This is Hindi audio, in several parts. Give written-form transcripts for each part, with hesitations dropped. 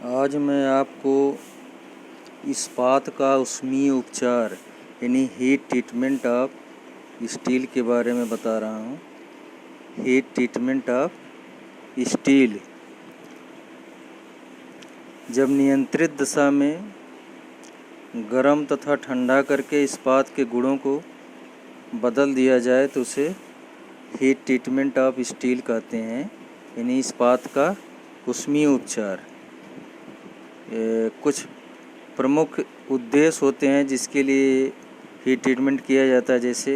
आज मैं आपको इस्पात का ऊष्मीय उपचार यानी हीट ट्रीटमेंट ऑफ स्टील के बारे में बता रहा हूँ। हीट ट्रीटमेंट ऑफ स्टील जब नियंत्रित दशा में गर्म तथा ठंडा करके इस्पात के गुणों को बदल दिया जाए तो उसे हीट ट्रीटमेंट ऑफ स्टील कहते हैं, यानी इस्पात का ऊष्मीय उपचार। कुछ प्रमुख उद्देश्य होते हैं जिसके लिए हीट ट्रीटमेंट किया जाता है। जैसे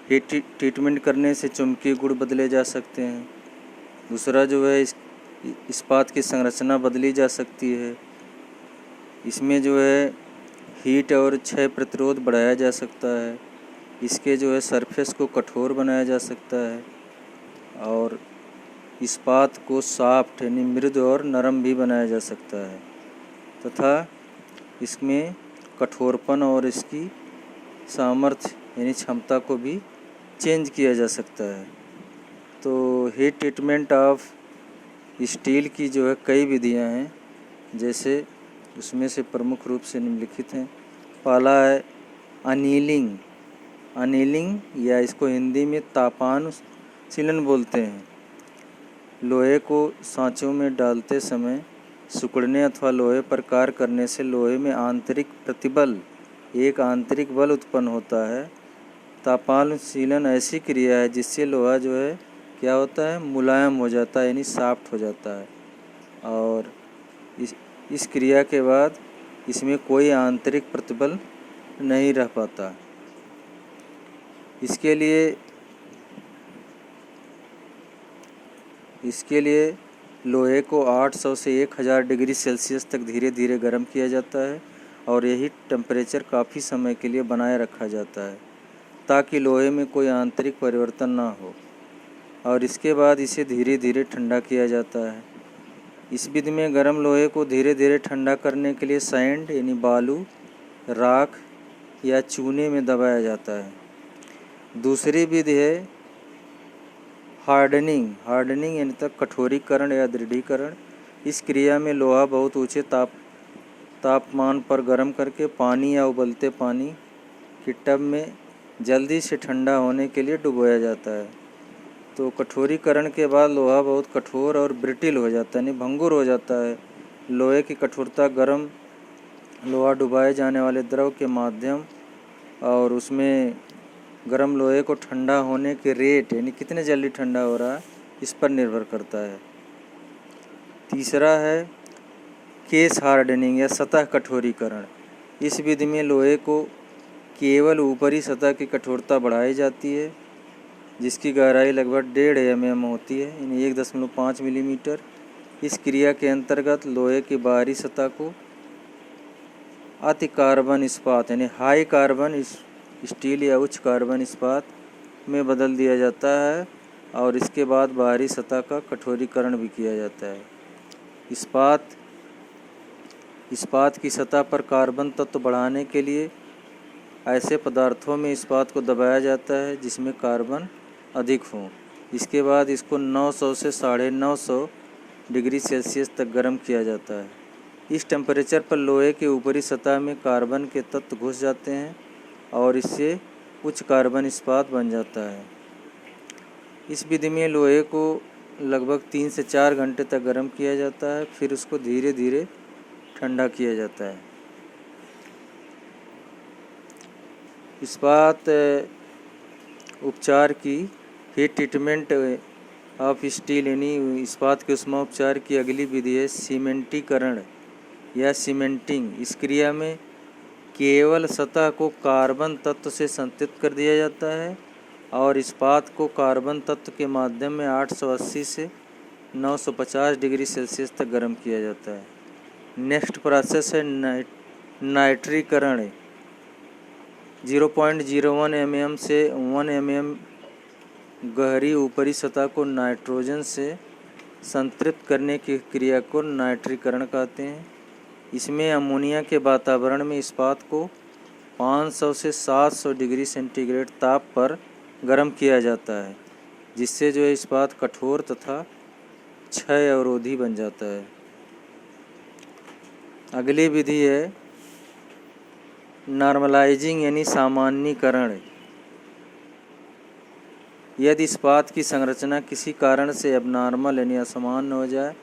हीट ट्रीटमेंट करने से चुंबकीय गुण बदले जा सकते हैं। दूसरा जो है इस्पात की संरचना बदली जा सकती है। इसमें जो है हीट और क्षय प्रतिरोध बढ़ाया जा सकता है। इसके जो है सरफेस को कठोर बनाया जा सकता है और इस्पात को सॉफ्ट यानी मृदु और नरम भी बनाया जा सकता है तथा इसमें कठोरपन और इसकी सामर्थ्य यानी क्षमता को भी चेंज किया जा सकता है। तो हीट ट्रीटमेंट ऑफ स्टील की जो है कई विधियां हैं, जैसे उसमें से प्रमुख रूप से निम्नलिखित हैं। पहला है अनीलिंग। अनीलिंग या इसको हिंदी में तापानुशीलन बोलते हैं। लोहे को सांचों में डालते समय सिकुड़ने अथवा लोहे पर कार्य करने से लोहे में आंतरिक प्रतिबल एक आंतरिक बल उत्पन्न होता है। तापानुशीलन ऐसी क्रिया है जिससे लोहा जो है क्या होता है, मुलायम हो जाता है यानी सॉफ्ट हो जाता है और इस क्रिया के बाद इसमें कोई आंतरिक प्रतिबल नहीं रह पाता। इसके लिए लोहे को 800 से 1000 डिग्री सेल्सियस तक धीरे धीरे गर्म किया जाता है और यही टेम्परेचर काफ़ी समय के लिए बनाए रखा जाता है ताकि लोहे में कोई आंतरिक परिवर्तन ना हो और इसके बाद इसे धीरे धीरे ठंडा किया जाता है। इस विधि में गर्म लोहे को धीरे धीरे ठंडा करने के लिए सैंड यानी बालू, राख या चूने में दबाया जाता है। दूसरी विधि है हार्डनिंग यानी तक कठोरीकरण या दृढ़ीकरण। इस क्रिया में लोहा बहुत ऊंचे तापमान पर गर्म करके पानी या उबलते पानी की टब में जल्दी से ठंडा होने के लिए डुबोया जाता है। तो कठोरीकरण के बाद लोहा बहुत कठोर और ब्रिटिल हो जाता है यानी भंगुर हो जाता है। लोहे की कठोरता गर्म लोहा डुबाए जाने वाले द्रव के माध्यम और उसमें गर्म लोहे को ठंडा होने के रेट यानी कितने जल्दी ठंडा हो रहा है इस पर निर्भर करता है। तीसरा है केस हार्डनिंग या सतह कठोरीकरण। इस विधि में लोहे को केवल ऊपरी सतह की कठोरता बढ़ाई जाती है जिसकी गहराई लगभग 1.5 mm होती है यानी 1.5 मिलीमीटर। इस क्रिया के अंतर्गत लोहे की बाहरी सतह को अति कार्बन इस्पात यानी हाई कार्बन स्टील या उच्च कार्बन इस्पात में बदल दिया जाता है और इसके बाद बाहरी सतह का कठोरीकरण भी किया जाता है। इस्पात की सतह पर कार्बन तत्व बढ़ाने के लिए ऐसे पदार्थों में इस्पात को दबाया जाता है जिसमें कार्बन अधिक हो। इसके बाद इसको 900 से 950 डिग्री सेल्सियस तक गर्म किया जाता है। इस टेम्परेचर पर लोहे के ऊपरी सतह में कार्बन के तत्व घुस जाते हैं और इससे उच्च कार्बन इस्पात बन जाता है। इस विधि में लोहे को लगभग 3 से 4 घंटे तक गर्म किया जाता है, फिर उसको धीरे धीरे ठंडा किया जाता है। इस्पात उपचार की हीट ट्रीटमेंट ऑफ स्टील यानी इस्पात के ऊष्मा उपचार की अगली विधि है सीमेंटीकरण या सीमेंटिंग। इस क्रिया में केवल सतह को कार्बन तत्व से संतृप्त कर दिया जाता है और इस्पात को कार्बन तत्व के माध्यम में 880 से 950 डिग्री सेल्सियस तक गर्म किया जाता है। नेक्स्ट प्रोसेस है नाइट्रीकरण। 0.01 mm से 1 mm गहरी ऊपरी सतह को नाइट्रोजन से संतृप्त करने की क्रिया को नाइट्रीकरण कहते हैं। इसमें अमोनिया के वातावरण में इस्पात को 500 से 700 डिग्री सेंटीग्रेड ताप पर गर्म किया जाता है जिससे जो है इस्पात कठोर तथा क्षय अवरोधी बन जाता है। अगली विधि है नॉर्मलाइजिंग यानी सामान्यीकरण। यदि इस्पात की संरचना किसी कारण से एबनॉर्मल यानी असामान्य हो जाए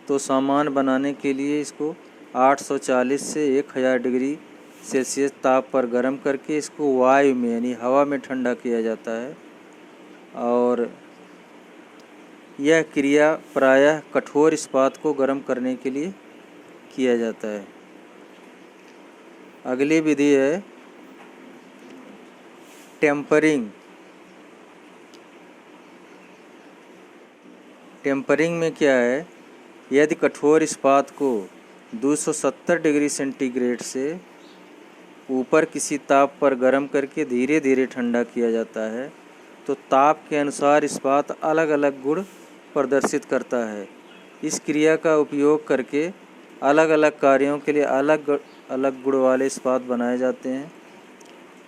तो सामान्य बनाने के लिए इसको 840 से 1000 डिग्री सेल्सियस ताप पर गर्म करके इसको वायु में यानी हवा में ठंडा किया जाता है और यह क्रिया प्रायः कठोर इस्पात को गर्म करने के लिए किया जाता है। अगली विधि है टेम्परिंग। टेम्परिंग में क्या है, यदि कठोर इस्पात को 270 डिग्री सेंटीग्रेड से ऊपर किसी ताप पर गर्म करके धीरे धीरे ठंडा किया जाता है तो ताप के अनुसार इस्पात अलग अलग गुण प्रदर्शित करता है। इस क्रिया का उपयोग करके अलग अलग कार्यों के लिए अलग अलग गुण वाले इस्पात बनाए जाते हैं।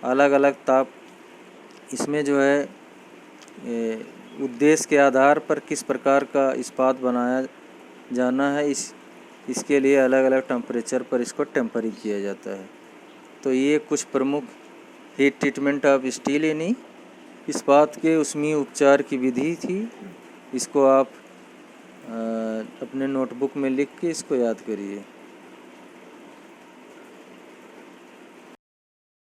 अलग अलग ताप इसमें जो है उद्देश्य के आधार पर किस प्रकार का इस्पात बनाया जाना है इसके लिए अलग अलग टेम्परेचर पर इसको टेम्परिंग किया जाता है। तो ये कुछ प्रमुख हीट ट्रीटमेंट ऑफ स्टील यानी इस्पात के ऊष्मीय उपचार की विधि थी। इसको आप अपने नोटबुक में लिख के इसको याद करिए।